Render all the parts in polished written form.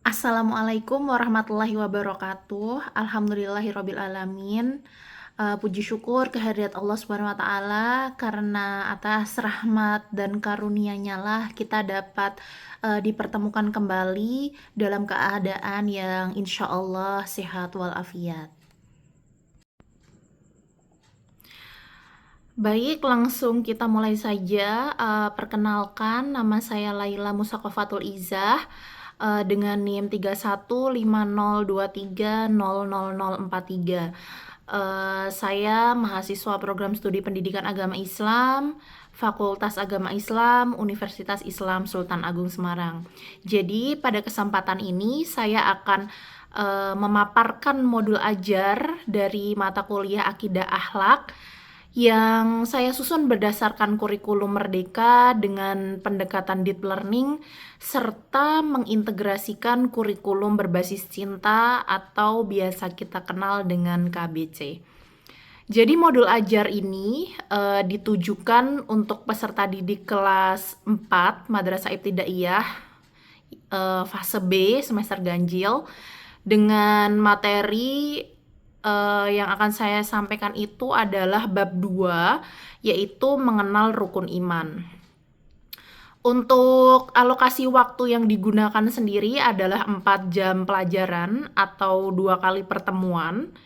Assalamualaikum warahmatullahi wabarakatuh. Alhamdulillahirabbil alamin. Puji syukur kehadirat Allah Subhanahu wa taala karena atas rahmat dan karunia-Nya lah kita dapat dipertemukan kembali dalam keadaan yang insya Allah sehat walafiat. Baik, langsung kita mulai saja. Perkenalkan, nama saya Laila Musakofatul Izah dengan NIM 315023000043. Saya mahasiswa program studi pendidikan agama Islam, Fakultas Agama Islam, Universitas Islam Sultan Agung Semarang. Jadi pada kesempatan ini saya akan memaparkan modul ajar dari mata kuliah Akidah Akhlak yang saya susun berdasarkan kurikulum Merdeka dengan pendekatan deep learning serta mengintegrasikan kurikulum berbasis cinta atau biasa kita kenal dengan KBC. Jadi modul ajar ini ditujukan untuk peserta didik kelas 4 Madrasah Ibtidaiyah fase B semester ganjil dengan materi yang akan saya sampaikan itu adalah bab 2, yaitu mengenal rukun iman. Untuk alokasi waktu yang digunakan sendiri adalah 4 jam pelajaran atau 2 kali pertemuan.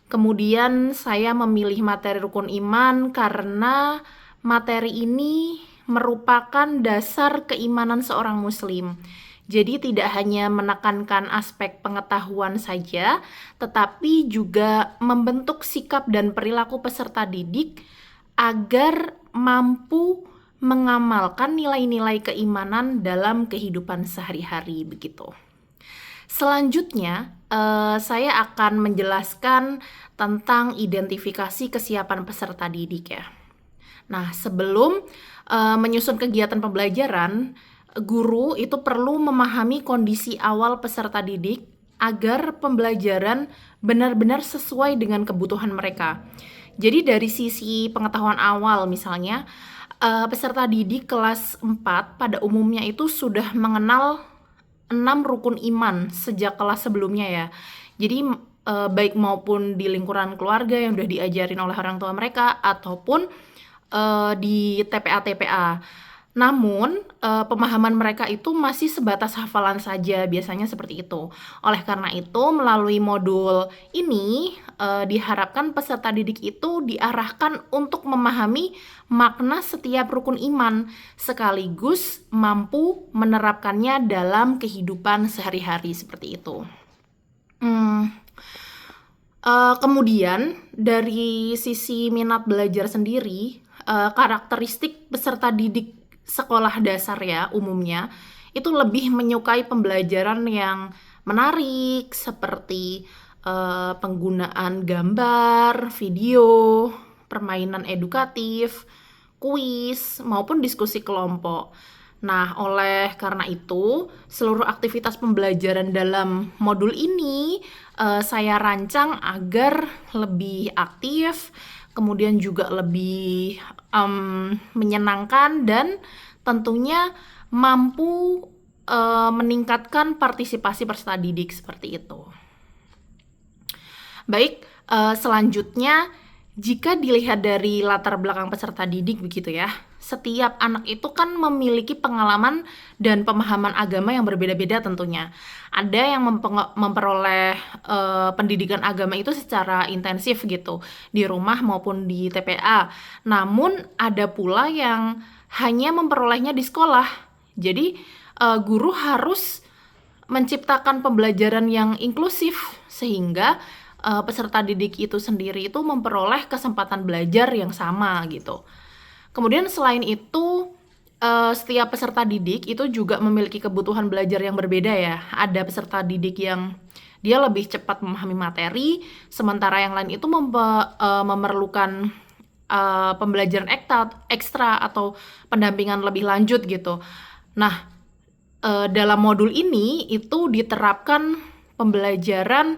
Kemudian saya memilih materi rukun iman karena materi ini merupakan dasar keimanan seorang muslim. Jadi tidak hanya menekankan aspek pengetahuan saja, tetapi juga membentuk sikap dan perilaku peserta didik agar mampu mengamalkan nilai-nilai keimanan dalam kehidupan sehari-hari begitu. Selanjutnya, saya akan menjelaskan tentang identifikasi kesiapan peserta didik ya. Nah, sebelum menyusun kegiatan pembelajaran, guru itu perlu memahami kondisi awal peserta didik agar pembelajaran benar-benar sesuai dengan kebutuhan mereka. Jadi dari sisi pengetahuan awal misalnya, peserta didik kelas 4 pada umumnya itu sudah mengenal 6 rukun iman sejak kelas sebelumnya ya. Jadi baik maupun di lingkungan keluarga yang sudah diajarin oleh orang tua mereka ataupun di TPA-TPA. Namun, pemahaman mereka itu masih sebatas hafalan saja, biasanya seperti itu. Oleh karena itu, melalui modul ini, diharapkan peserta didik itu diarahkan untuk memahami makna setiap rukun iman, sekaligus mampu menerapkannya dalam kehidupan sehari-hari seperti itu. Kemudian, dari sisi minat belajar sendiri, karakteristik peserta didik sekolah dasar ya umumnya itu lebih menyukai pembelajaran yang menarik seperti penggunaan gambar, video, permainan edukatif, kuis maupun diskusi kelompok. Nah, oleh karena itu, seluruh aktivitas pembelajaran dalam modul ini saya rancang agar lebih aktif, kemudian juga lebih menyenangkan dan tentunya mampu meningkatkan partisipasi peserta didik seperti itu. Baik, selanjutnya jika dilihat dari latar belakang peserta didik begitu ya, setiap anak itu kan memiliki pengalaman dan pemahaman agama yang berbeda-beda tentunya. Ada yang memperoleh pendidikan agama itu secara intensif gitu, di rumah maupun di TPA. Namun ada pula yang hanya memperolehnya di sekolah. Jadi guru harus menciptakan pembelajaran yang inklusif sehingga peserta didik itu sendiri itu memperoleh kesempatan belajar yang sama gitu. Kemudian selain itu, setiap peserta didik itu juga memiliki kebutuhan belajar yang berbeda ya. Ada peserta didik yang dia lebih cepat memahami materi, sementara yang lain itu memerlukan pembelajaran ekstra atau pendampingan lebih lanjut gitu. Nah, dalam modul ini itu diterapkan pembelajaran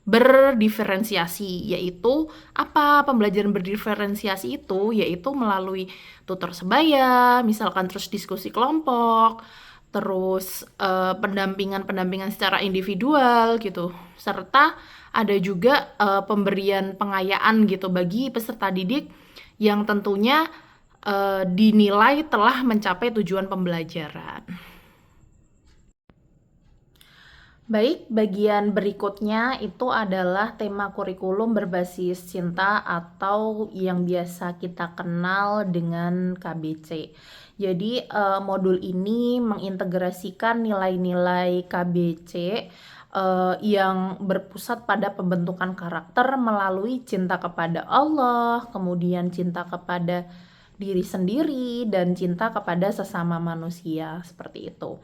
berdiferensiasi, yaitu apa pembelajaran berdiferensiasi itu, yaitu melalui tutor sebaya, misalkan terus diskusi kelompok, terus pendampingan secara individual gitu, serta ada juga pemberian pengayaan gitu bagi peserta didik yang tentunya dinilai telah mencapai tujuan pembelajaran. Baik, bagian berikutnya itu adalah tema kurikulum berbasis cinta atau yang biasa kita kenal dengan KBC. Jadi, modul ini mengintegrasikan nilai-nilai KBC yang berpusat pada pembentukan karakter melalui cinta kepada Allah, kemudian cinta kepada diri sendiri, dan cinta kepada sesama manusia, seperti itu.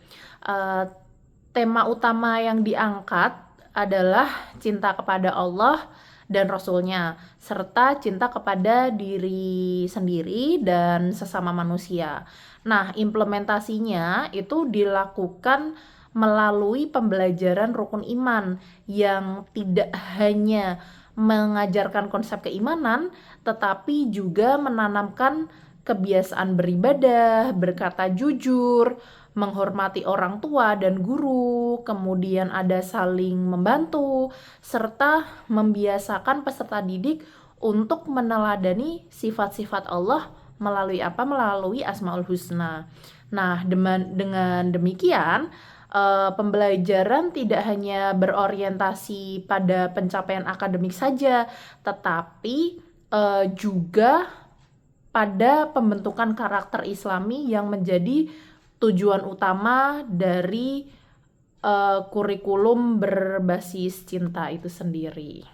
Tema utama yang diangkat adalah cinta kepada Allah dan Rasul-Nya, serta cinta kepada diri sendiri dan sesama manusia. Nah, implementasinya itu dilakukan melalui pembelajaran rukun iman yang tidak hanya mengajarkan konsep keimanan, tetapi juga menanamkan kebiasaan beribadah, berkata jujur, menghormati orang tua dan guru, kemudian ada saling membantu, serta membiasakan peserta didik untuk meneladani sifat-sifat Allah melalui apa? Melalui Asmaul Husna. Nah, dengan demikian, pembelajaran tidak hanya berorientasi pada pencapaian akademik saja, tetapi juga pada pembentukan karakter Islami yang menjadi tujuan utama dari kurikulum berbasis cinta itu sendiri.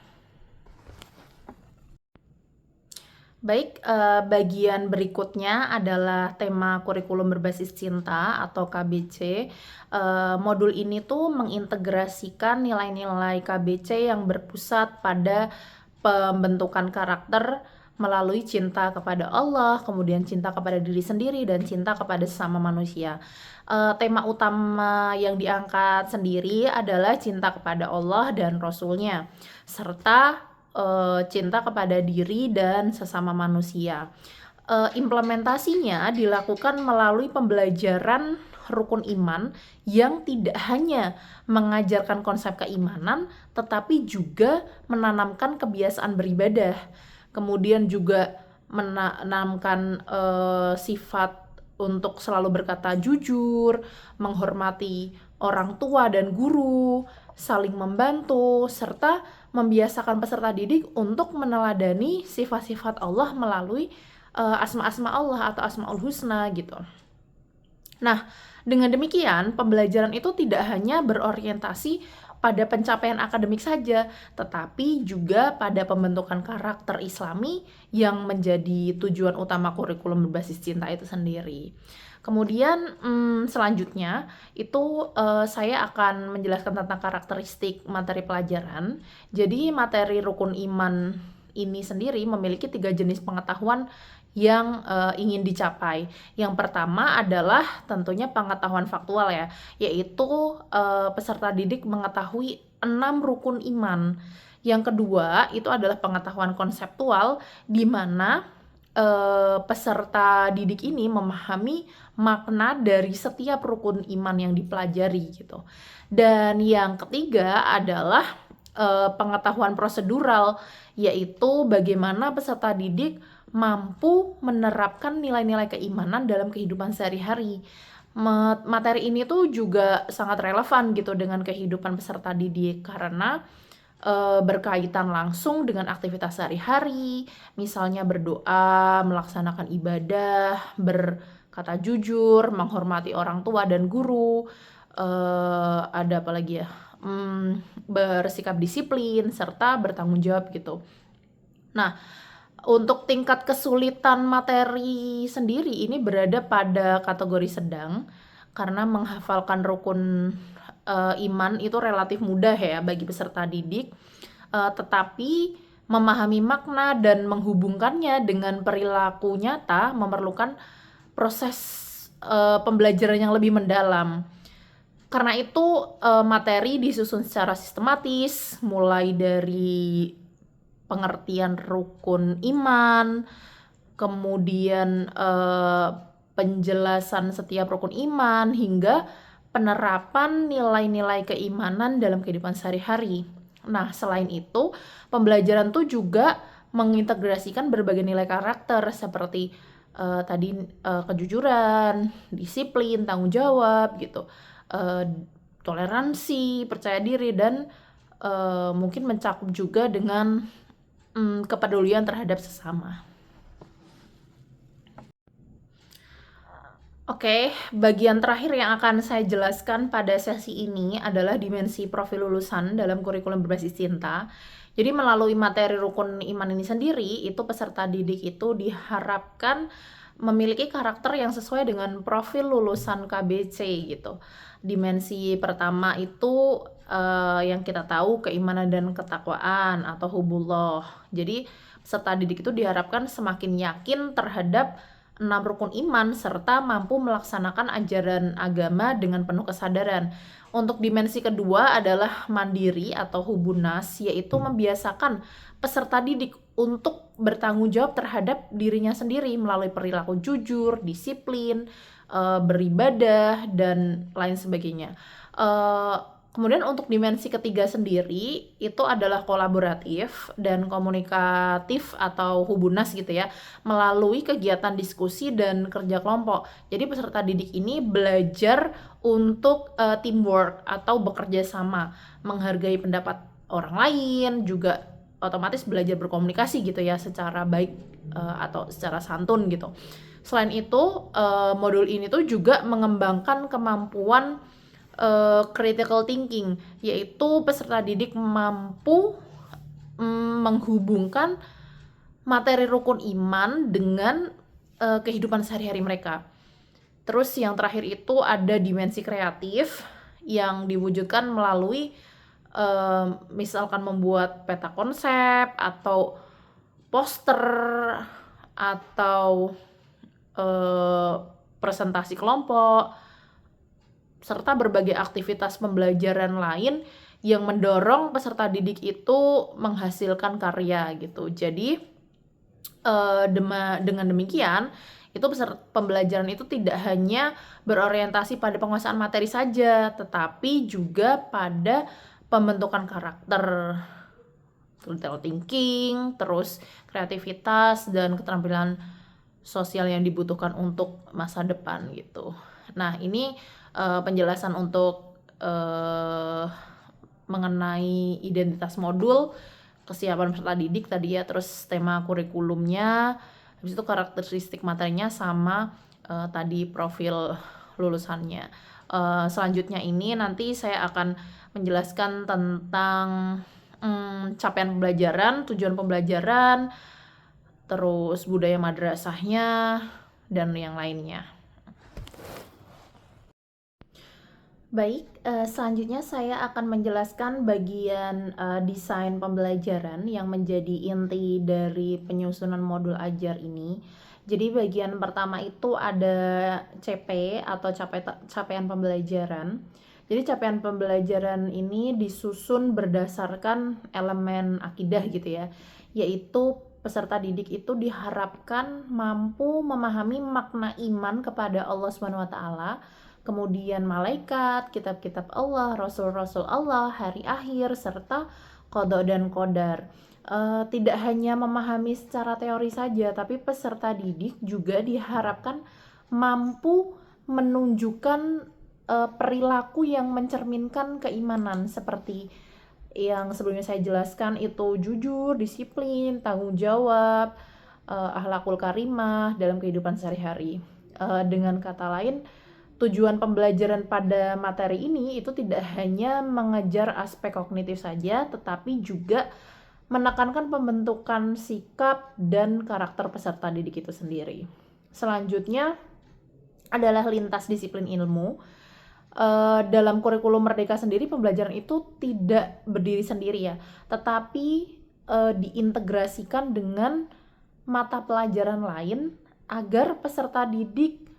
Baik, bagian berikutnya adalah tema kurikulum berbasis cinta atau KBC. Modul ini tuh mengintegrasikan nilai-nilai KBC yang berpusat pada pembentukan karakter melalui cinta kepada Allah, kemudian cinta kepada diri sendiri, dan cinta kepada sesama manusia. Tema utama yang diangkat sendiri adalah cinta kepada Allah dan Rasul-Nya, serta cinta kepada diri dan sesama manusia. Implementasinya dilakukan melalui pembelajaran rukun iman yang tidak hanya mengajarkan konsep keimanan, tetapi juga menanamkan kebiasaan beribadah. Kemudian juga menanamkan sifat untuk selalu berkata jujur, menghormati orang tua dan guru, saling membantu, serta membiasakan peserta didik untuk meneladani sifat-sifat Allah melalui asma-asma Allah atau Asmaul Husna gitu. Nah, dengan demikian, pembelajaran itu tidak hanya berorientasi pada pencapaian akademik saja, tetapi juga pada pembentukan karakter Islami yang menjadi tujuan utama kurikulum berbasis cinta itu sendiri. Kemudian selanjutnya itu saya akan menjelaskan tentang karakteristik materi pelajaran. Jadi materi rukun iman ini sendiri memiliki 3 jenis pengetahuan yang ingin dicapai. Yang pertama adalah tentunya pengetahuan faktual ya, yaitu peserta didik mengetahui 6 rukun iman. Yang kedua itu adalah pengetahuan konseptual, di mana peserta didik ini memahami makna dari setiap rukun iman yang dipelajari gitu. Dan yang ketiga adalah pengetahuan prosedural, yaitu bagaimana peserta didik mampu menerapkan nilai-nilai keimanan dalam kehidupan sehari-hari. Materi ini tuh juga sangat relevan gitu dengan kehidupan peserta didik karena berkaitan langsung dengan aktivitas sehari-hari, misalnya berdoa, melaksanakan ibadah, berkata jujur, menghormati orang tua dan guru, ada apa lagi ya, bersikap disiplin, serta bertanggung jawab gitu. Nah, untuk tingkat kesulitan materi sendiri ini berada pada kategori sedang, karena menghafalkan rukun iman itu relatif mudah ya bagi peserta didik, tetapi memahami makna dan menghubungkannya dengan perilaku nyata memerlukan proses pembelajaran yang lebih mendalam. Karena itu materi disusun secara sistematis, mulai dari pengertian rukun iman, kemudian penjelasan setiap rukun iman, hingga penerapan nilai-nilai keimanan dalam kehidupan sehari-hari. Nah, selain itu, pembelajaran tuh juga mengintegrasikan berbagai nilai karakter seperti kejujuran, disiplin, tanggung jawab gitu, eh, toleransi, percaya diri, dan mungkin mencakup juga dengan kepedulian terhadap sesama. Oke, bagian terakhir yang akan saya jelaskan pada sesi ini adalah dimensi profil lulusan dalam kurikulum berbasis cinta. Jadi melalui materi rukun iman ini sendiri, itu peserta didik itu diharapkan memiliki karakter yang sesuai dengan profil lulusan KBC gitu. Dimensi pertama itu yang kita tahu keimanan dan ketakwaan atau hubullah. Jadi peserta didik itu diharapkan semakin yakin terhadap 6 rukun iman serta mampu melaksanakan ajaran agama dengan penuh kesadaran. Untuk dimensi kedua adalah mandiri atau hubunas, yaitu membiasakan peserta didik untuk bertanggung jawab terhadap dirinya sendiri melalui perilaku jujur, disiplin, beribadah, dan lain sebagainya. Kemudian untuk dimensi ketiga sendiri itu adalah kolaboratif dan komunikatif atau hubunas gitu ya, melalui kegiatan diskusi dan kerja kelompok. Jadi peserta didik ini belajar untuk teamwork atau bekerja sama, menghargai pendapat orang lain, juga otomatis belajar berkomunikasi gitu ya secara baik atau secara santun gitu. Selain itu, modul ini tuh juga mengembangkan kemampuan critical thinking, yaitu peserta didik mampu menghubungkan materi rukun iman dengan kehidupan sehari-hari mereka. Terus yang terakhir itu ada dimensi kreatif yang diwujudkan melalui misalkan membuat peta konsep atau poster atau presentasi kelompok, serta berbagai aktivitas pembelajaran lain yang mendorong peserta didik itu menghasilkan karya gitu. Jadi dengan demikian, itu pembelajaran itu tidak hanya berorientasi pada penguasaan materi saja, tetapi juga pada pembentukan karakter, critical thinking, terus kreativitas, dan keterampilan sosial yang dibutuhkan untuk masa depan gitu. Nah, ini penjelasan untuk mengenai identitas modul, kesiapan peserta didik tadi ya, terus tema kurikulumnya, habis itu karakteristik materinya, sama tadi profil lulusannya. Selanjutnya ini nanti saya akan menjelaskan tentang capaian pembelajaran, tujuan pembelajaran, terus budaya madrasahnya, dan yang lainnya. Baik, selanjutnya saya akan menjelaskan bagian desain pembelajaran yang menjadi inti dari penyusunan modul ajar ini. Jadi bagian pertama itu ada CP atau capaian pembelajaran. Jadi capaian pembelajaran ini disusun berdasarkan elemen akidah gitu ya, yaitu peserta didik itu diharapkan mampu memahami makna iman kepada Allah SWT, kemudian malaikat, kitab-kitab Allah, rasul-rasul Allah, hari akhir, serta qada dan qadar. Tidak hanya memahami secara teori saja, tapi peserta didik juga diharapkan mampu menunjukkan perilaku yang mencerminkan keimanan, seperti yang sebelumnya saya jelaskan itu jujur, disiplin, tanggung jawab, akhlakul karimah dalam kehidupan sehari-hari. Dengan kata lain, tujuan pembelajaran pada materi ini itu tidak hanya mengejar aspek kognitif saja, tetapi juga menekankan pembentukan sikap dan karakter peserta didik itu sendiri. Selanjutnya adalah lintas disiplin ilmu. Dalam kurikulum Merdeka sendiri, pembelajaran itu tidak berdiri sendiri ya, tetapi diintegrasikan dengan mata pelajaran lain agar peserta didik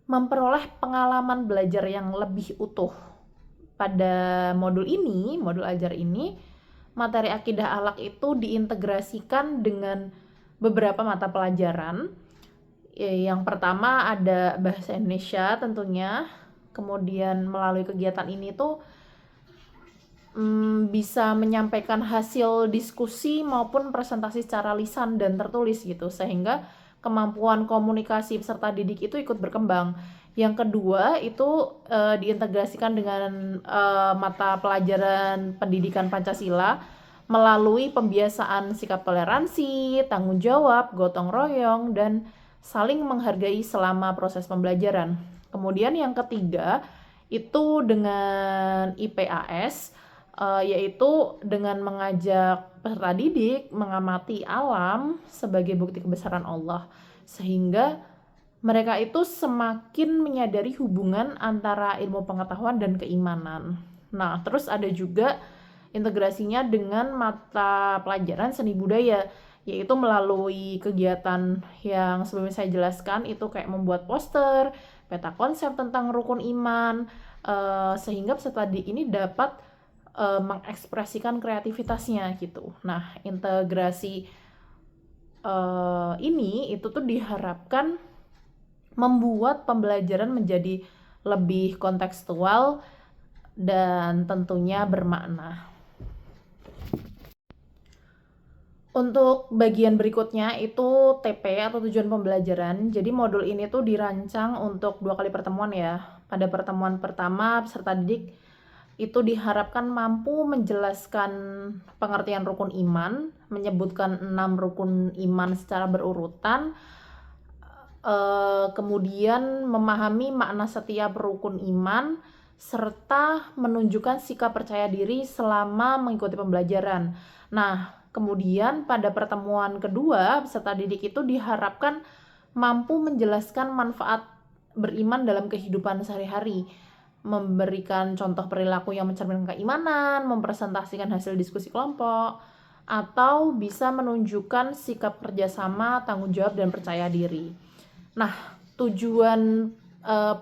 memperoleh pengalaman belajar yang lebih utuh. Pada modul ajar ini, materi akidah akhlak itu diintegrasikan dengan beberapa mata pelajaran Yang pertama ada bahasa Indonesia tentunya, kemudian melalui kegiatan ini tuh bisa menyampaikan hasil diskusi maupun presentasi secara lisan dan tertulis gitu, sehingga kemampuan komunikasi peserta didik itu ikut berkembang. Yang kedua itu diintegrasikan dengan mata pelajaran pendidikan Pancasila melalui pembiasaan sikap toleransi, tanggung jawab, gotong royong, dan saling menghargai selama proses pembelajaran. Kemudian yang ketiga itu dengan IPAS, yaitu dengan mengajak peserta didik mengamati alam sebagai bukti kebesaran Allah, sehingga mereka itu semakin menyadari hubungan antara ilmu pengetahuan dan keimanan. Nah, terus ada juga integrasinya dengan mata pelajaran seni budaya, yaitu melalui kegiatan yang sebelumnya saya jelaskan, itu kayak membuat poster, peta konsep tentang rukun iman, sehingga peserta didik ini dapat mengekspresikan kreativitasnya gitu. Nah, integrasi ini itu tuh diharapkan membuat pembelajaran menjadi lebih kontekstual dan tentunya bermakna. Untuk bagian berikutnya itu TP atau tujuan pembelajaran. Jadi modul ini tuh dirancang untuk 2 kali pertemuan ya. Pada pertemuan pertama, peserta didik itu diharapkan mampu menjelaskan pengertian rukun iman, menyebutkan 6 rukun iman secara berurutan, kemudian memahami makna setiap rukun iman, serta menunjukkan sikap percaya diri selama mengikuti pembelajaran. Nah, kemudian pada pertemuan kedua, peserta didik itu diharapkan mampu menjelaskan manfaat beriman dalam kehidupan sehari-hari, memberikan contoh perilaku yang mencerminkan keimanan, mempresentasikan hasil diskusi kelompok, atau bisa menunjukkan sikap kerjasama, tanggung jawab, dan percaya diri. Nah,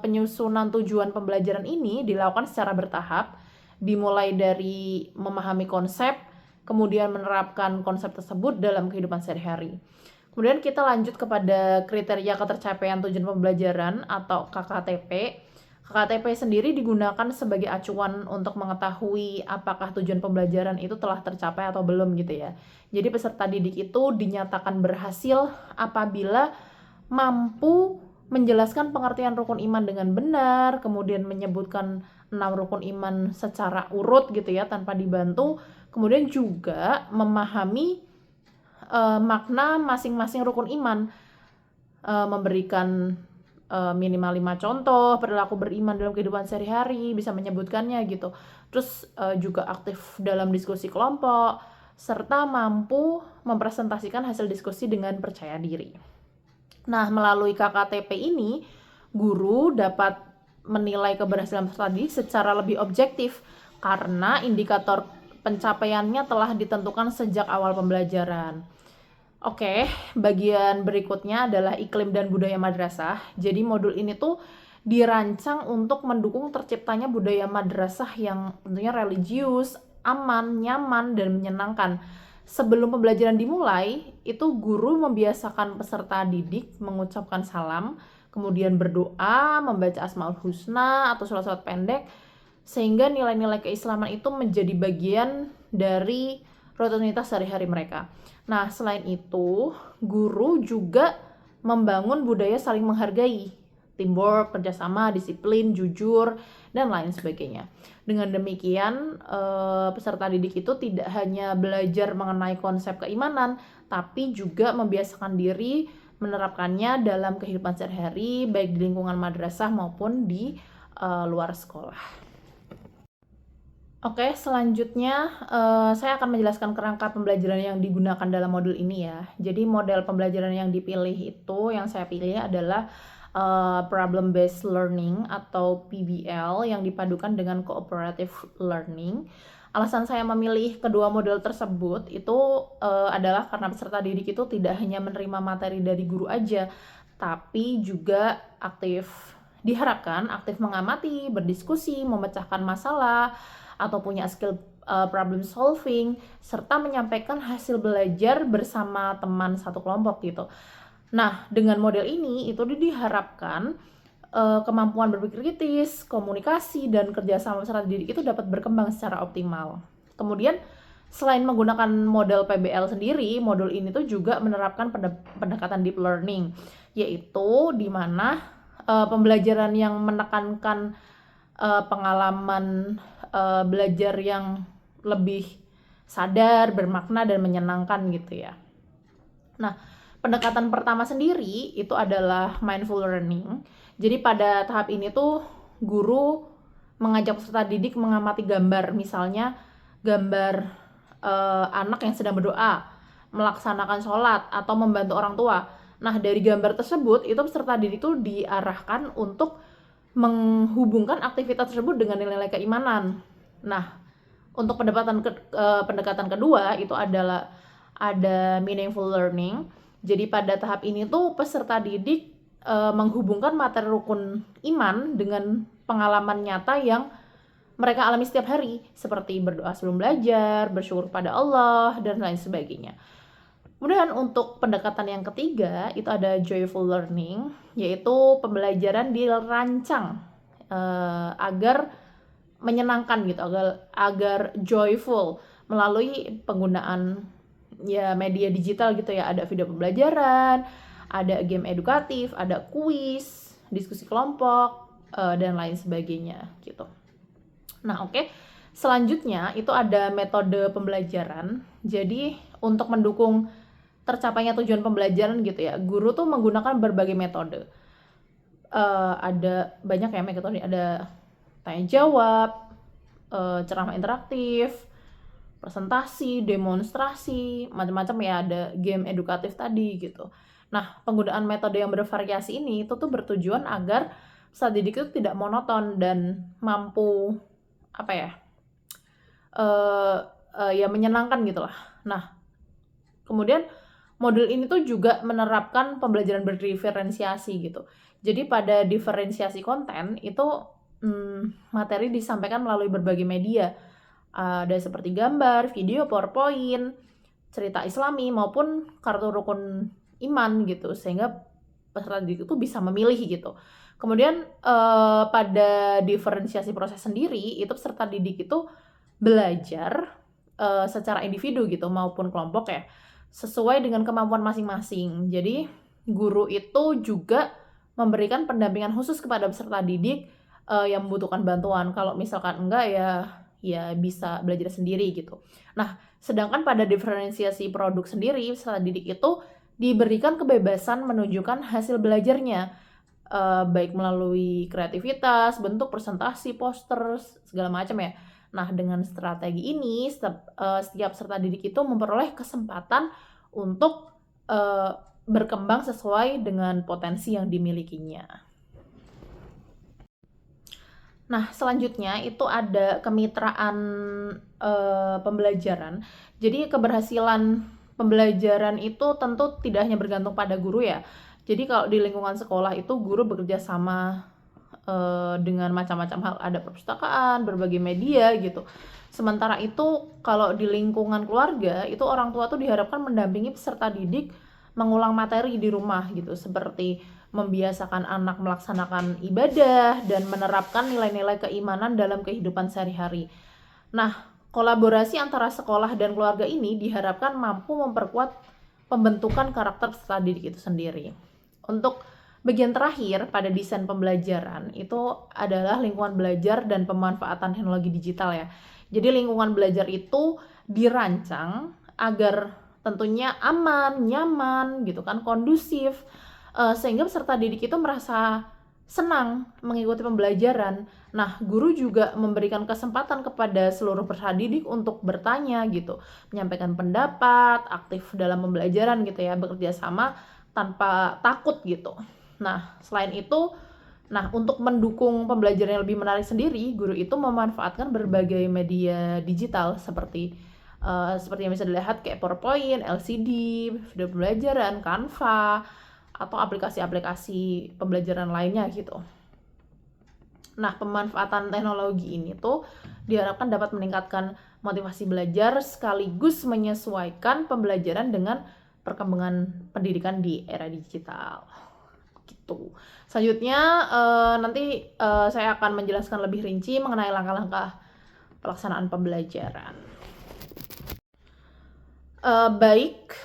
penyusunan tujuan pembelajaran ini dilakukan secara bertahap, dimulai dari memahami konsep, kemudian menerapkan konsep tersebut dalam kehidupan sehari-hari. Kemudian kita lanjut kepada kriteria ketercapaian tujuan pembelajaran atau KKTP. KKTP sendiri digunakan sebagai acuan untuk mengetahui apakah tujuan pembelajaran itu telah tercapai atau belum gitu ya. Jadi peserta didik itu dinyatakan berhasil apabila mampu menjelaskan pengertian rukun iman dengan benar, kemudian menyebutkan 6 rukun iman secara urut gitu ya, tanpa dibantu, kemudian juga memahami makna masing-masing rukun iman, memberikan minimal 5 contoh perilaku beriman dalam kehidupan sehari-hari, bisa menyebutkannya gitu. Terus juga aktif dalam diskusi kelompok, serta mampu mempresentasikan hasil diskusi dengan percaya diri. Nah, melalui KKTP ini, guru dapat menilai keberhasilan peserta didik secara lebih objektif karena indikator pencapaiannya telah ditentukan sejak awal pembelajaran. Oke, bagian berikutnya adalah iklim dan budaya madrasah. Jadi modul ini tuh dirancang untuk mendukung terciptanya budaya madrasah yang tentunya religius, aman, nyaman, dan menyenangkan. Sebelum pembelajaran dimulai, itu guru membiasakan peserta didik mengucapkan salam, kemudian berdoa, membaca Asmaul Husna atau surat-surat pendek, sehingga nilai-nilai keislaman itu menjadi bagian dari rutinitas sehari-hari mereka. Nah, selain itu, guru juga membangun budaya saling menghargai, teamwork, kerjasama, disiplin, jujur, dan lain sebagainya. Dengan demikian, peserta didik itu tidak hanya belajar mengenai konsep keimanan, tapi juga membiasakan diri menerapkannya dalam kehidupan sehari-hari, baik di lingkungan madrasah maupun di luar sekolah. Oke, selanjutnya saya akan menjelaskan kerangka pembelajaran yang digunakan dalam modul ini ya. Jadi model pembelajaran yang dipilih itu, yang saya pilih adalah problem based learning atau PBL yang dipadukan dengan cooperative learning. Alasan saya memilih kedua model tersebut itu adalah karena peserta didik itu tidak hanya menerima materi dari guru aja, tapi juga diharapkan aktif mengamati, berdiskusi, memecahkan masalah, atau punya skill problem solving, serta menyampaikan hasil belajar bersama teman satu kelompok gitu. Nah, dengan model ini itu diharapkan kemampuan berpikir kritis, komunikasi, dan kerjasama peserta didik itu dapat berkembang secara optimal. Kemudian, selain menggunakan model PBL sendiri, modul ini tuh juga menerapkan pendekatan deep learning, yaitu di mana pembelajaran yang menekankan pengalaman belajar yang lebih sadar, bermakna, dan menyenangkan gitu ya. Nah, pendekatan pertama sendiri itu adalah mindful learning. Jadi pada tahap ini tuh guru mengajak peserta didik mengamati gambar, misalnya gambar anak yang sedang berdoa, melaksanakan sholat, atau membantu orang tua. Nah, dari gambar tersebut, itu peserta didik tuh diarahkan untuk menghubungkan aktivitas tersebut dengan nilai-nilai keimanan. Nah, untuk pendekatan kedua itu adalah ada meaningful learning. Jadi pada tahap ini tuh peserta didik menghubungkan materi rukun iman dengan pengalaman nyata yang mereka alami setiap hari, seperti berdoa sebelum belajar, bersyukur pada Allah, dan lain sebagainya. Kemudian untuk pendekatan yang ketiga itu ada joyful learning, yaitu pembelajaran dirancang agar menyenangkan gitu, agar joyful melalui penggunaan ya media digital gitu ya. Ada video pembelajaran, ada game edukatif, ada kuis, diskusi kelompok, dan lain sebagainya gitu. Nah, oke. Selanjutnya itu ada metode pembelajaran. Jadi untuk mendukung tercapainya tujuan pembelajaran gitu ya, guru tuh menggunakan berbagai metode. Ada banyak ya metode, ada tanya jawab, ceramah interaktif, presentasi, demonstrasi, macam-macam ya, ada game edukatif tadi gitu. Nah, penggunaan metode yang bervariasi ini itu tuh bertujuan agar peserta didik itu tidak monoton dan mampu apa ya, ya menyenangkan gitu lah. Nah, kemudian modul ini tuh juga menerapkan pembelajaran berdiferensiasi gitu. Jadi pada diferensiasi konten itu materi disampaikan melalui berbagai media. Ada seperti gambar, video, PowerPoint, cerita Islami maupun kartu rukun iman gitu, sehingga peserta didik itu bisa memilih gitu. Kemudian pada diferensiasi proses sendiri itu peserta didik itu belajar secara individu gitu maupun kelompok ya, sesuai dengan kemampuan masing-masing. Jadi guru itu juga memberikan pendampingan khusus kepada peserta didik yang membutuhkan bantuan. Kalau misalkan enggak ya bisa belajar sendiri gitu. Nah, sedangkan pada diferensiasi produk sendiri, peserta didik itu diberikan kebebasan menunjukkan hasil belajarnya, baik melalui kreativitas, bentuk presentasi, poster, segala macam ya. Nah, dengan strategi ini, setiap peserta didik itu memperoleh kesempatan untuk berkembang sesuai dengan potensi yang dimilikinya. Nah, selanjutnya itu ada kemitraan pembelajaran. Jadi keberhasilan pembelajaran itu tentu tidak hanya bergantung pada guru ya. Jadi kalau di lingkungan sekolah itu guru bekerja sama dengan macam-macam hal, ada perpustakaan, berbagai media gitu. Sementara itu kalau di lingkungan keluarga itu orang tua tuh diharapkan mendampingi peserta didik mengulang materi di rumah gitu, seperti membiasakan anak melaksanakan ibadah dan menerapkan nilai-nilai keimanan dalam kehidupan sehari-hari. Nah, kolaborasi antara sekolah dan keluarga ini diharapkan mampu memperkuat pembentukan karakter peserta didik itu sendiri. Untuk bagian terakhir pada desain pembelajaran itu adalah lingkungan belajar dan pemanfaatan teknologi digital ya. Jadi lingkungan belajar itu dirancang agar tentunya aman, nyaman gitu kan, kondusif, sehingga peserta didik itu merasa senang mengikuti pembelajaran. Nah, guru juga memberikan kesempatan kepada seluruh peserta didik untuk bertanya gitu, menyampaikan pendapat, aktif dalam pembelajaran gitu ya, bekerja sama tanpa takut gitu. Nah, selain itu, untuk mendukung pembelajaran yang lebih menarik sendiri, guru itu memanfaatkan berbagai media digital seperti yang bisa dilihat kayak PowerPoint, LCD, video pembelajaran, Canva, atau aplikasi-aplikasi pembelajaran lainnya gitu. Nah, pemanfaatan teknologi ini tuh diharapkan dapat meningkatkan motivasi belajar sekaligus menyesuaikan pembelajaran dengan perkembangan pendidikan di era digital. Gitu. Selanjutnya nanti saya akan menjelaskan lebih rinci mengenai langkah-langkah pelaksanaan pembelajaran. Baik,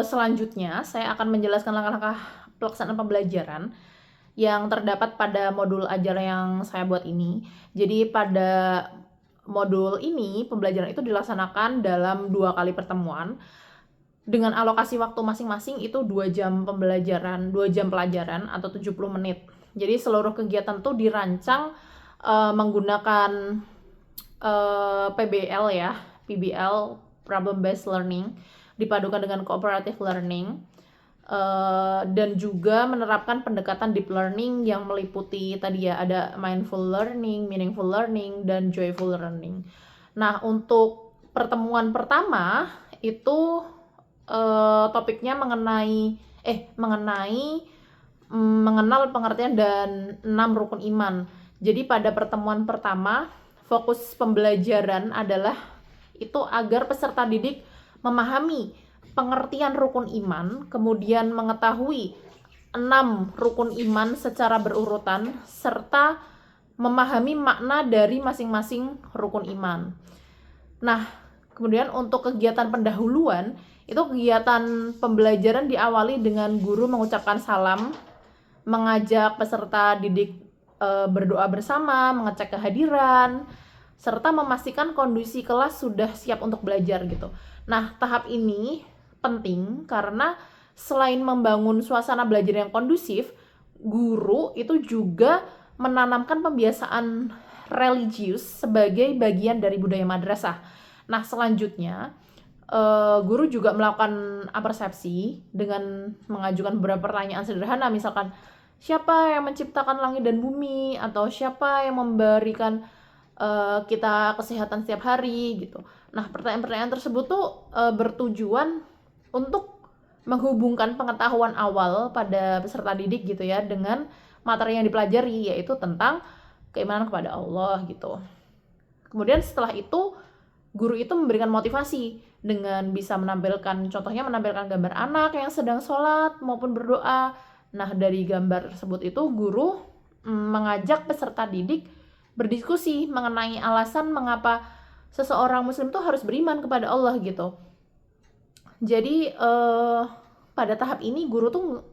selanjutnya saya akan menjelaskan langkah-langkah pelaksanaan pembelajaran yang terdapat pada modul ajar yang saya buat ini. Jadi pada modul ini pembelajaran itu dilaksanakan dalam 2 kali pertemuan dengan alokasi waktu masing-masing itu 2 jam pembelajaran, 2 jam pelajaran atau 70 menit. Jadi seluruh kegiatan tuh dirancang menggunakan PBL ya, PBL Problem Based Learning, dipadukan dengan Cooperative Learning, dan juga menerapkan pendekatan deep learning yang meliputi tadi ya ada mindful learning, meaningful learning, dan joyful learning. Nah, untuk pertemuan pertama itu topiknya mengenai mengenal pengertian dan 6 rukun iman. Jadi pada pertemuan pertama fokus pembelajaran adalah itu agar peserta didik memahami pengertian rukun iman, kemudian mengetahui 6 rukun iman secara berurutan, serta memahami makna dari masing-masing rukun iman. Nah, kemudian untuk kegiatan pendahuluan, itu kegiatan pembelajaran diawali dengan guru mengucapkan salam, mengajak peserta didik berdoa bersama, mengecek kehadiran, serta memastikan kondisi kelas sudah siap untuk belajar gitu. Nah, tahap ini penting karena selain membangun suasana belajar yang kondusif, guru itu juga menanamkan pembiasaan religius sebagai bagian dari budaya madrasah. Nah, selanjutnya guru juga melakukan persepsi dengan mengajukan beberapa pertanyaan sederhana, misalkan siapa yang menciptakan langit dan bumi, atau siapa yang memberikan kita kesehatan setiap hari gitu. Nah, pertanyaan-pertanyaan tersebut tuh bertujuan untuk menghubungkan pengetahuan awal pada peserta didik gitu ya dengan materi yang dipelajari, yaitu tentang keimanan kepada Allah gitu. Kemudian setelah itu guru itu memberikan motivasi dengan bisa menampilkan, contohnya menampilkan gambar anak yang sedang sholat maupun berdoa. Nah, dari gambar tersebut itu guru mengajak peserta didik berdiskusi mengenai alasan mengapa seseorang muslim tuh harus beriman kepada Allah gitu. Jadi pada tahap ini guru tuh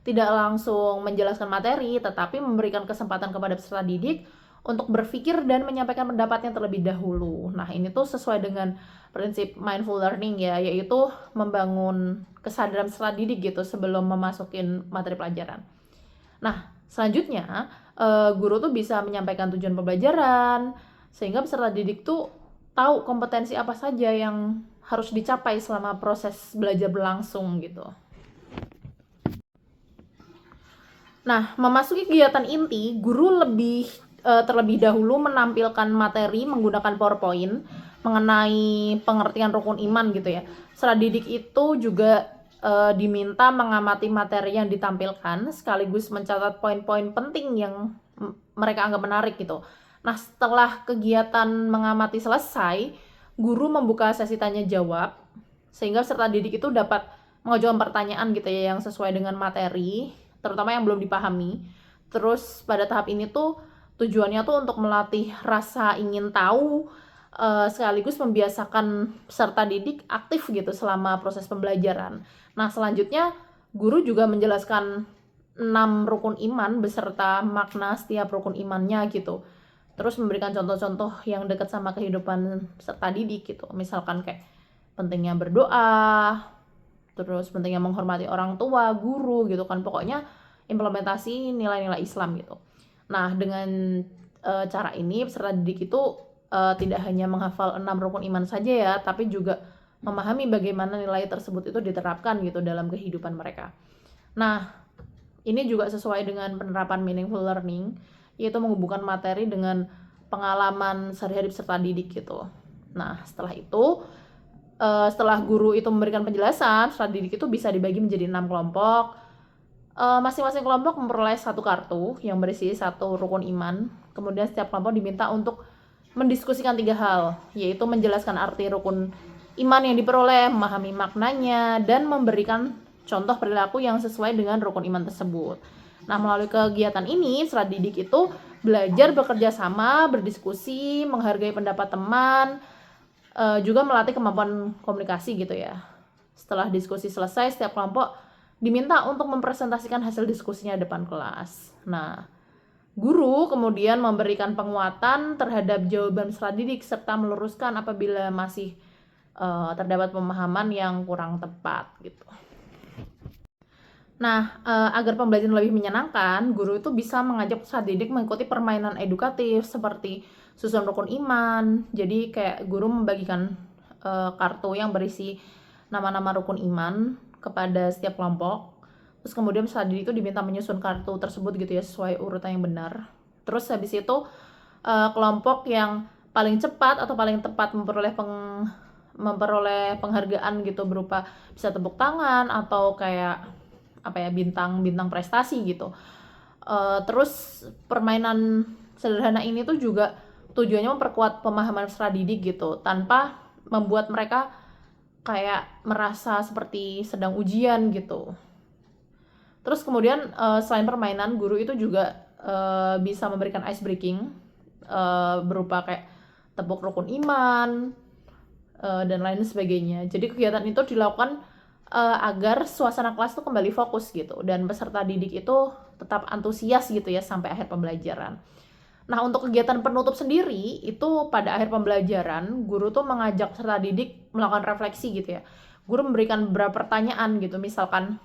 tidak langsung menjelaskan materi, tetapi memberikan kesempatan kepada peserta didik untuk berpikir dan menyampaikan pendapatnya terlebih dahulu. Nah, ini tuh sesuai dengan prinsip mindful learning ya, yaitu membangun kesadaran peserta didik gitu sebelum memasukin materi pelajaran. Nah, selanjutnya guru tuh bisa menyampaikan tujuan pembelajaran sehingga peserta didik tuh tahu kompetensi apa saja yang harus dicapai selama proses belajar berlangsung gitu. Nah, memasuki kegiatan inti, guru terlebih dahulu menampilkan materi menggunakan PowerPoint mengenai pengertian rukun iman gitu ya. Peserta didik itu juga diminta mengamati materi yang ditampilkan sekaligus mencatat poin-poin penting yang mereka anggap menarik gitu. Nah, setelah kegiatan mengamati selesai, guru membuka sesi tanya jawab sehingga peserta didik itu dapat mengajukan pertanyaan gitu ya yang sesuai dengan materi, terutama yang belum dipahami. Terus pada tahap ini tuh tujuannya tuh untuk melatih rasa ingin tahu sekaligus membiasakan peserta didik aktif gitu selama proses pembelajaran. Nah, selanjutnya guru juga menjelaskan 6 rukun iman beserta makna setiap rukun imannya gitu. Terus memberikan contoh-contoh yang dekat sama kehidupan peserta didik gitu. Misalkan kayak pentingnya berdoa, terus pentingnya menghormati orang tua, guru gitu kan. Pokoknya implementasi nilai-nilai Islam gitu. Nah, dengan cara ini peserta didik itu tidak hanya menghafal 6 rukun iman saja ya, tapi juga memahami bagaimana nilai tersebut itu diterapkan gitu dalam kehidupan mereka. Nah, ini juga sesuai dengan penerapan meaningful learning, yaitu menghubungkan materi dengan pengalaman sehari-hari peserta didik gitu. Nah, setelah itu, setelah guru itu memberikan penjelasan, peserta didik itu bisa dibagi menjadi 6 kelompok. Masing-masing kelompok memperoleh 1 kartu yang berisi 1 rukun iman. Kemudian setiap kelompok diminta untuk mendiskusikan 3 hal, yaitu menjelaskan arti rukun iman yang diperoleh, memahami maknanya, dan memberikan contoh perilaku yang sesuai dengan rukun iman tersebut. Nah, melalui kegiatan ini, peserta didik itu belajar bekerja sama, berdiskusi, menghargai pendapat teman, juga melatih kemampuan komunikasi gitu ya. Setelah diskusi selesai, setiap kelompok diminta untuk mempresentasikan hasil diskusinya di depan kelas. Nah, guru kemudian memberikan penguatan terhadap jawaban peserta didik serta meluruskan apabila masih terdapat pemahaman yang kurang tepat gitu. Nah, agar pembelajaran lebih menyenangkan, guru itu bisa mengajak peserta didik mengikuti permainan edukatif seperti susun rukun iman. Jadi kayak guru membagikan kartu yang berisi nama-nama rukun iman kepada setiap kelompok. Terus kemudian peserta didik itu diminta menyusun kartu tersebut gitu ya sesuai urutan yang benar. Terus habis itu kelompok yang paling cepat atau paling tepat memperoleh penghargaan gitu berupa bisa tepuk tangan atau kayak bintang prestasi gitu. Terus permainan sederhana ini tuh juga tujuannya memperkuat pemahaman peserta didik gitu tanpa membuat mereka kayak merasa seperti sedang ujian gitu. Terus kemudian selain permainan, guru itu juga bisa memberikan ice breaking berupa kayak tepuk rukun iman dan lain sebagainya. Jadi kegiatan itu dilakukan agar suasana kelas tuh kembali fokus gitu dan peserta didik itu tetap antusias gitu ya sampai akhir pembelajaran. Nah, untuk kegiatan penutup sendiri itu pada akhir pembelajaran guru tuh mengajak peserta didik melakukan refleksi gitu ya. Guru memberikan beberapa pertanyaan gitu, misalkan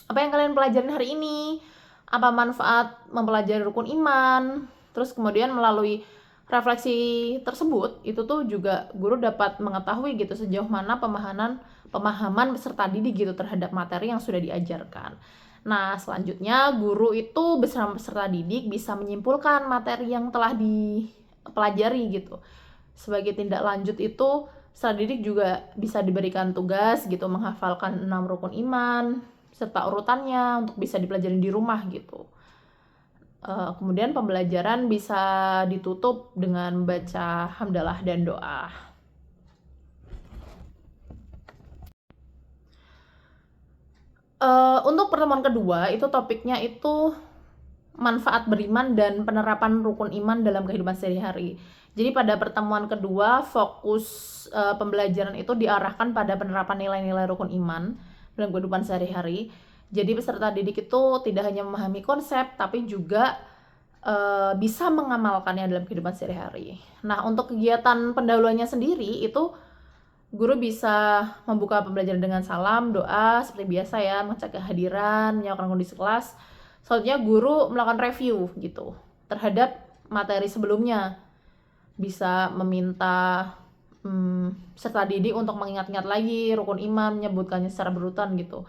apa yang kalian pelajarin hari ini? Apa manfaat mempelajari rukun iman? Terus kemudian melalui refleksi tersebut, itu tuh juga guru dapat mengetahui gitu sejauh mana pemahaman peserta didik gitu terhadap materi yang sudah diajarkan. Nah, selanjutnya guru itu bersama peserta didik bisa menyimpulkan materi yang telah dipelajari gitu. Sebagai tindak lanjut itu, peserta didik juga bisa diberikan tugas gitu menghafalkan 6 rukun iman serta urutannya untuk bisa dipelajari di rumah gitu. Kemudian pembelajaran bisa ditutup dengan baca hamdalah dan doa. Untuk pertemuan kedua itu topiknya itu manfaat beriman dan penerapan rukun iman dalam kehidupan sehari-hari. Jadi pada pertemuan kedua fokus pembelajaran itu diarahkan pada penerapan nilai-nilai rukun iman dalam kehidupan sehari-hari. Jadi peserta didik itu tidak hanya memahami konsep tapi juga bisa mengamalkannya dalam kehidupan sehari-hari. Nah, untuk kegiatan pendahuluannya sendiri itu guru bisa membuka pembelajaran dengan salam, doa seperti biasa ya, mengecek kehadiran, menyiapkan kondisi kelas. Selanjutnya guru melakukan review gitu terhadap materi sebelumnya. Bisa meminta peserta didik untuk mengingat-ingat lagi rukun iman, menyebutkannya secara berurutan gitu.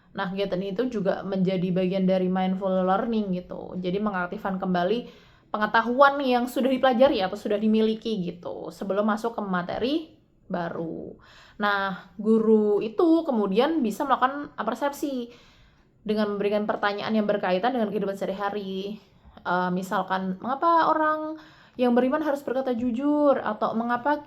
Nah, kegiatan itu juga menjadi bagian dari mindful learning gitu. Jadi mengaktifkan kembali pengetahuan yang sudah dipelajari atau sudah dimiliki gitu sebelum masuk ke materi baru. Nah, guru itu kemudian bisa melakukan persepsi dengan memberikan pertanyaan yang berkaitan dengan kehidupan sehari-hari. Misalkan, mengapa orang yang beriman harus berkata jujur? Atau mengapa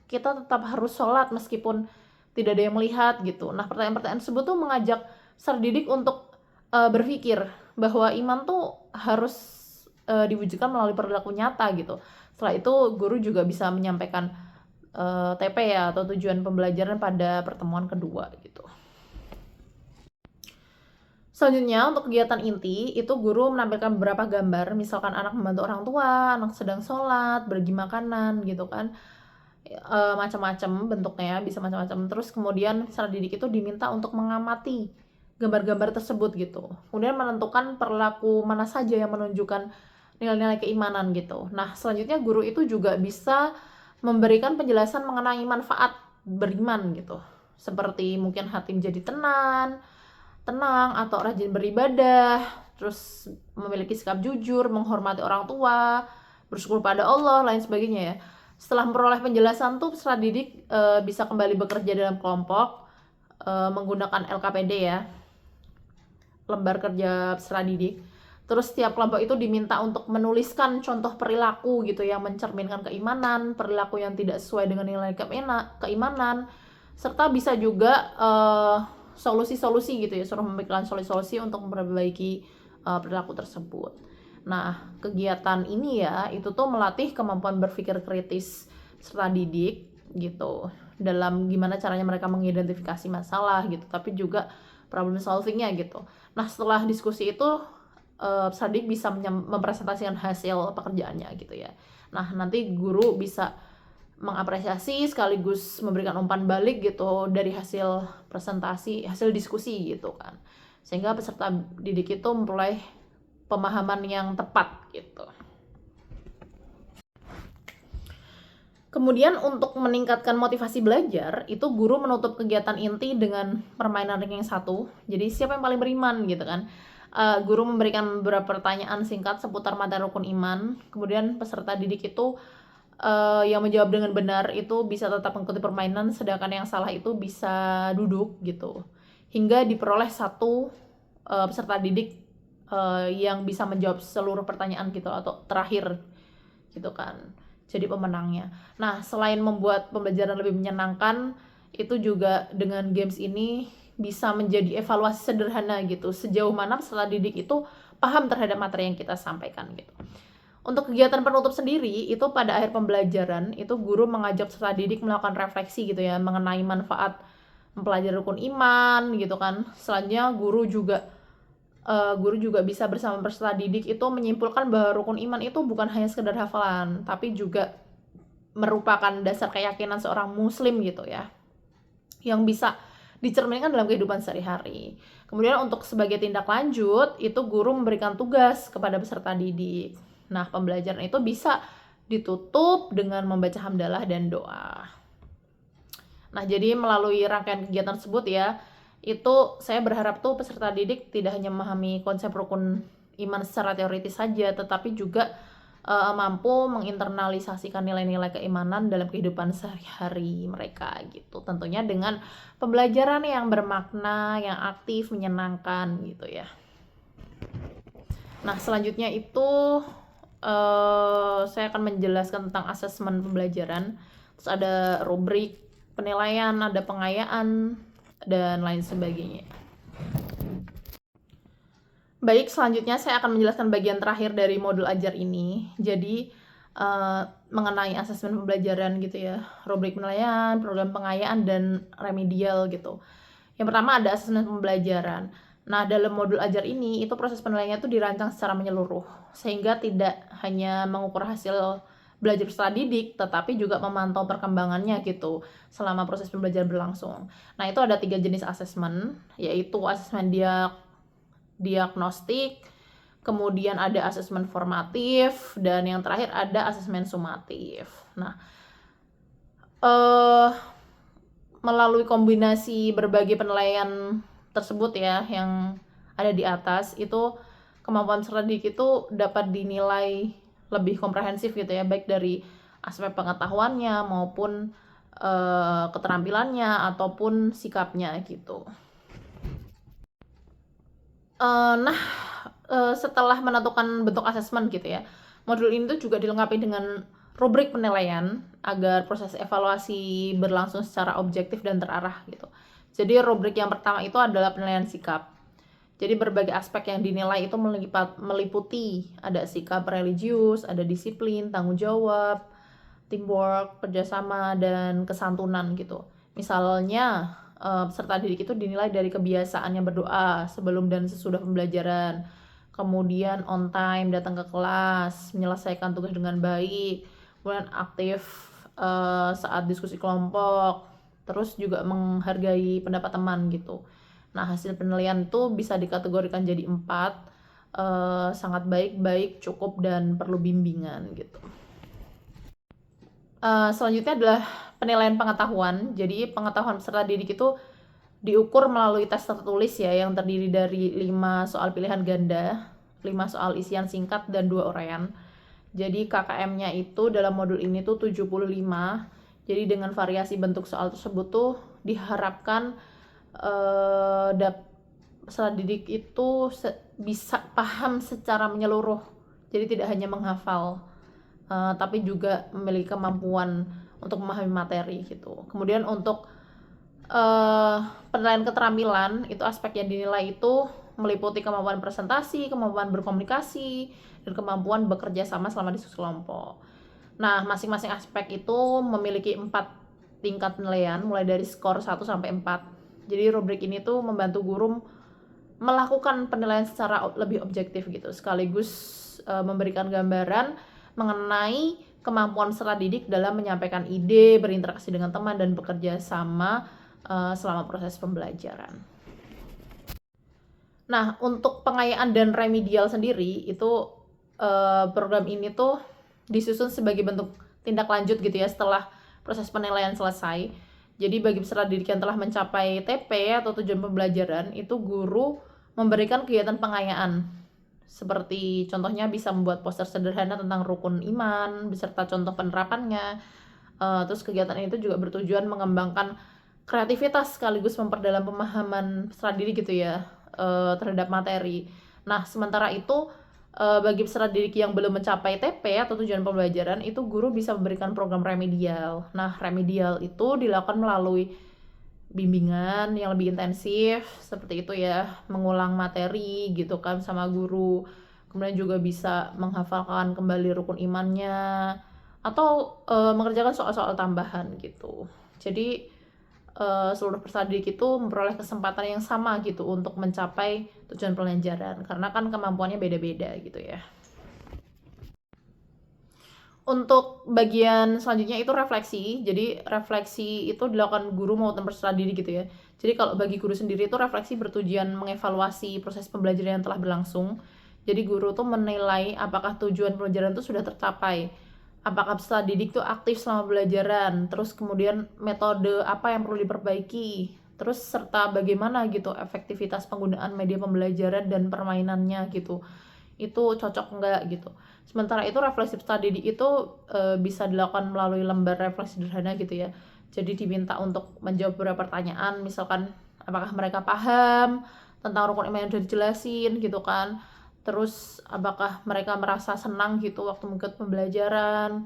kita tetap harus sholat meskipun tidak ada yang melihat gitu. Nah, pertanyaan-pertanyaan tersebut tuh mengajak peserta didik untuk berpikir bahwa iman tuh harus diwujudkan melalui perilaku nyata gitu. Setelah itu guru juga bisa menyampaikan TP ya atau tujuan pembelajaran pada pertemuan kedua gitu. Selanjutnya untuk kegiatan inti itu guru menampilkan beberapa gambar, misalkan anak membantu orang tua, anak sedang sholat, berbagi makanan gitu kan. Macam-macam bentuknya, bisa macam-macam. Terus kemudian peserta didik itu diminta untuk mengamati gambar-gambar tersebut gitu. Kemudian menentukan perilaku mana saja yang menunjukkan nilai-nilai keimanan gitu. Nah, selanjutnya guru itu juga bisa memberikan penjelasan mengenai manfaat beriman gitu. Seperti mungkin hati menjadi tenang atau rajin beribadah, terus memiliki sikap jujur, menghormati orang tua, bersyukur pada Allah, lain sebagainya ya. Setelah memperoleh penjelasan tuh peserta didik bisa kembali bekerja dalam kelompok menggunakan LKPD ya, lembar kerja peserta didik. Terus setiap kelompok itu diminta untuk menuliskan contoh perilaku gitu yang mencerminkan keimanan, perilaku yang tidak sesuai dengan nilai keimanan, serta bisa juga solusi-solusi gitu ya, suruh memikirkan solusi-solusi untuk memperbaiki perilaku tersebut. Nah, kegiatan ini ya, itu tuh melatih kemampuan berpikir kritis serta didik gitu, dalam gimana caranya mereka mengidentifikasi masalah gitu, tapi juga problem solvingnya gitu. Nah, setelah diskusi itu peserta didik bisa mempresentasikan hasil pekerjaannya gitu ya. Nah, nanti guru bisa mengapresiasi sekaligus memberikan umpan balik gitu dari hasil presentasi, hasil diskusi gitu kan. Sehingga peserta didik itu memperoleh pemahaman yang tepat gitu. Kemudian untuk meningkatkan motivasi belajar, itu guru menutup kegiatan inti dengan permainan ranking 1. Jadi siapa yang paling beriman gitu kan. Guru memberikan beberapa pertanyaan singkat seputar materi rukun iman. Kemudian peserta didik itu yang menjawab dengan benar itu bisa tetap mengikuti permainan, sedangkan yang salah itu bisa duduk gitu. Hingga diperoleh satu peserta didik yang bisa menjawab seluruh pertanyaan gitu atau terakhir gitu kan. Jadi pemenangnya. Nah, selain membuat pembelajaran lebih menyenangkan, itu juga dengan games ini bisa menjadi evaluasi sederhana gitu. Sejauh mana peserta didik itu paham terhadap materi yang kita sampaikan gitu. Untuk kegiatan penutup sendiri, itu pada akhir pembelajaran, itu guru mengajak peserta didik melakukan refleksi gitu ya, mengenai manfaat mempelajari rukun iman gitu kan. Selanjutnya guru juga bisa bersama peserta didik itu menyimpulkan bahwa rukun iman itu bukan hanya sekedar hafalan, tapi juga merupakan dasar keyakinan seorang muslim gitu ya, yang bisa dicerminkan dalam kehidupan sehari-hari. Kemudian untuk sebagai tindak lanjut, itu guru memberikan tugas kepada peserta didik. Nah, pembelajaran itu bisa ditutup dengan membaca hamdalah dan doa. Nah, jadi melalui rangkaian kegiatan tersebut ya, itu saya berharap tuh peserta didik tidak hanya memahami konsep rukun iman secara teoritis saja, tetapi juga mampu menginternalisasikan nilai-nilai keimanan dalam kehidupan sehari-hari mereka gitu. Tentunya dengan pembelajaran yang bermakna, yang aktif, menyenangkan gitu ya. Nah, selanjutnya itu saya akan menjelaskan tentang asesmen pembelajaran. Terus ada rubrik penilaian, ada pengayaan, dan lain sebagainya. Baik, selanjutnya saya akan menjelaskan bagian terakhir dari modul ajar ini. Jadi, mengenai asesmen pembelajaran gitu ya, rubrik penilaian, program pengayaan, dan remedial gitu. Yang pertama ada asesmen pembelajaran. Nah, dalam modul ajar ini, itu proses penilaiannya itu dirancang secara menyeluruh, sehingga tidak hanya mengukur hasil belajar peserta didik, tetapi juga memantau perkembangannya gitu selama proses pembelajaran berlangsung. Nah, itu ada 3 jenis asesmen, yaitu asesmen diagnostik, kemudian ada asesmen formatif, dan yang terakhir ada asesmen sumatif. Nah, melalui kombinasi berbagai penilaian tersebut ya yang ada di atas, itu kemampuan peserta didik itu dapat dinilai lebih komprehensif gitu ya, baik dari aspek pengetahuannya maupun keterampilannya ataupun sikapnya gitu. Nah, setelah menentukan bentuk asesmen gitu ya, modul ini tuh juga dilengkapi dengan rubrik penilaian agar proses evaluasi berlangsung secara objektif dan terarah gitu. Jadi rubrik yang pertama itu adalah penilaian sikap. Jadi berbagai aspek yang dinilai itu meliputi ada sikap religius, ada disiplin, tanggung jawab, teamwork, kerjasama, dan kesantunan gitu. Misalnya peserta didik itu dinilai dari kebiasaannya berdoa sebelum dan sesudah pembelajaran, kemudian on time datang ke kelas, menyelesaikan tugas dengan baik, kemudian aktif saat diskusi kelompok, terus juga menghargai pendapat teman gitu. Nah, hasil penilaian itu bisa dikategorikan jadi 4, sangat baik, baik, cukup, dan perlu bimbingan gitu. Selanjutnya adalah penilaian pengetahuan. Jadi pengetahuan peserta didik itu diukur melalui tes tertulis ya, yang terdiri dari 5 soal pilihan ganda, 5 soal isian singkat, dan 2 uraian. Jadi KKM-nya itu dalam modul ini tuh 75. Jadi dengan variasi bentuk soal tersebut tuh diharapkan peserta didik itu bisa paham secara menyeluruh. Jadi tidak hanya menghafal, tapi juga memiliki kemampuan untuk memahami materi gitu. Kemudian untuk penilaian keterampilan, itu aspek yang dinilai itu meliputi kemampuan presentasi, kemampuan berkomunikasi, dan kemampuan bekerja sama selama diskusi kelompok. Nah, masing-masing aspek itu memiliki 4 tingkat penilaian, mulai dari skor 1 sampai 4. Jadi rubrik ini tuh membantu guru melakukan penilaian secara lebih objektif gitu, sekaligus memberikan gambaran mengenai kemampuan peserta didik dalam menyampaikan ide, berinteraksi dengan teman, dan bekerja sama selama proses pembelajaran. Nah, untuk pengayaan dan remedial sendiri, itu program ini tuh disusun sebagai bentuk tindak lanjut gitu ya setelah proses penilaian selesai. Jadi bagi peserta didik yang telah mencapai TP atau tujuan pembelajaran, itu guru memberikan kegiatan pengayaan. Seperti contohnya bisa membuat poster sederhana tentang rukun iman beserta contoh penerapannya. Terus kegiatan itu juga bertujuan mengembangkan kreativitas sekaligus memperdalam pemahaman peserta didik gitu ya terhadap materi. Nah, sementara itu bagi peserta didik yang belum mencapai TP atau tujuan pembelajaran, itu guru bisa memberikan program remedial. Nah, remedial itu dilakukan melalui bimbingan yang lebih intensif, seperti itu ya, mengulang materi gitu kan sama guru. Kemudian juga bisa menghafalkan kembali rukun imannya, atau mengerjakan soal-soal tambahan gitu. Jadi seluruh peserta didik itu memperoleh kesempatan yang sama gitu untuk mencapai tujuan pembelajaran, karena kan kemampuannya beda-beda gitu ya. Untuk bagian selanjutnya itu refleksi. Jadi refleksi itu dilakukan guru maupun peserta didik gitu ya. Jadi kalau bagi guru sendiri itu refleksi bertujuan mengevaluasi proses pembelajaran yang telah berlangsung. Jadi guru tuh menilai apakah tujuan pembelajaran itu sudah tercapai. Apakah peserta didik tuh aktif selama pembelajaran. Terus kemudian metode apa yang perlu diperbaiki. Terus serta bagaimana gitu efektivitas penggunaan media pembelajaran dan permainannya gitu. Itu cocok enggak gitu. Sementara itu refleksi peserta didik itu bisa dilakukan melalui lembar refleksi sederhana gitu ya. Jadi diminta untuk menjawab beberapa pertanyaan, misalkan apakah mereka paham tentang rukun iman yang sudah dijelasin gitu kan. Terus apakah mereka merasa senang gitu waktu mengikuti pembelajaran.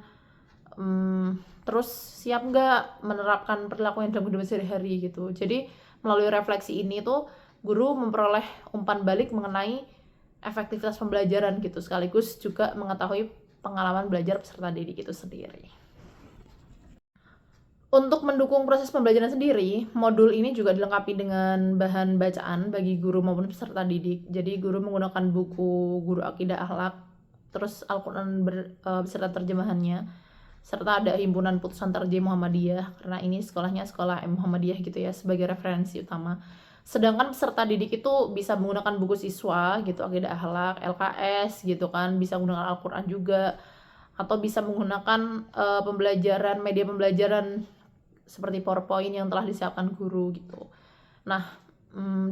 Terus siap nggak menerapkan perilaku yang dalam kehidupan sehari-hari gitu. Jadi melalui refleksi ini tuh guru memperoleh umpan balik mengenai efektivitas pembelajaran gitu, sekaligus juga mengetahui pengalaman belajar peserta didik itu sendiri. Untuk mendukung proses pembelajaran sendiri, modul ini juga dilengkapi dengan bahan bacaan bagi guru maupun peserta didik. Jadi guru menggunakan buku Guru Akidah Akhlak, terus Al-Quran beserta terjemahannya, serta ada himpunan putusan terjemah Muhammadiyah, karena ini sekolahnya sekolah Muhammadiyah gitu ya, sebagai referensi utama. Sedangkan peserta didik itu bisa menggunakan buku siswa gitu, Akidah Akhlak, LKS gitu kan, bisa menggunakan Al-Quran juga, atau bisa menggunakan pembelajaran, media pembelajaran seperti PowerPoint yang telah disiapkan guru gitu. Nah,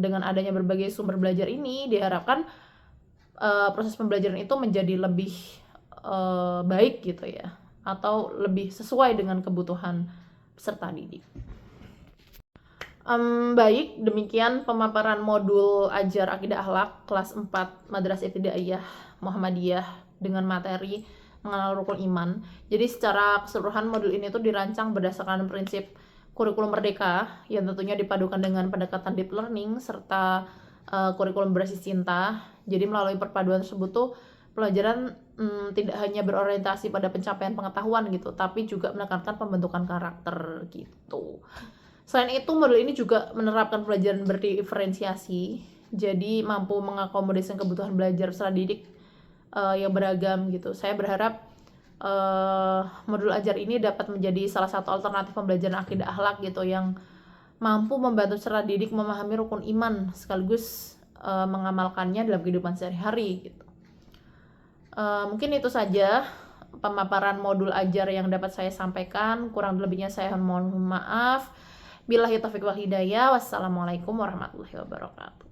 dengan adanya berbagai sumber belajar ini diharapkan proses pembelajaran itu menjadi lebih baik gitu ya, atau lebih sesuai dengan kebutuhan peserta didik. Baik, demikian pemaparan modul Ajar Akidah Akhlak kelas 4 Madrasah Ibtidaiyah Muhammadiyah dengan materi mengenal rukun iman. Jadi secara keseluruhan modul ini tuh dirancang berdasarkan prinsip kurikulum merdeka yang tentunya dipadukan dengan pendekatan deep learning serta kurikulum berbasis cinta. Jadi melalui perpaduan tersebut tuh pelajaran tidak hanya berorientasi pada pencapaian pengetahuan gitu, tapi juga menekankan pembentukan karakter gitu. Selain itu, modul ini juga menerapkan pelajaran berdiferensiasi, jadi mampu mengakomodasi kebutuhan belajar peserta didik yang beragam gitu. Saya berharap modul ajar ini dapat menjadi salah satu alternatif pembelajaran akidah akhlak gitu, yang mampu membantu peserta didik memahami rukun iman sekaligus mengamalkannya dalam kehidupan sehari-hari gitu. Mungkin itu saja pemaparan modul ajar yang dapat saya sampaikan. Kurang lebihnya saya mohon maaf. Billahi taufiq wal hidayah. Wassalamualaikum warahmatullahi wabarakatuh.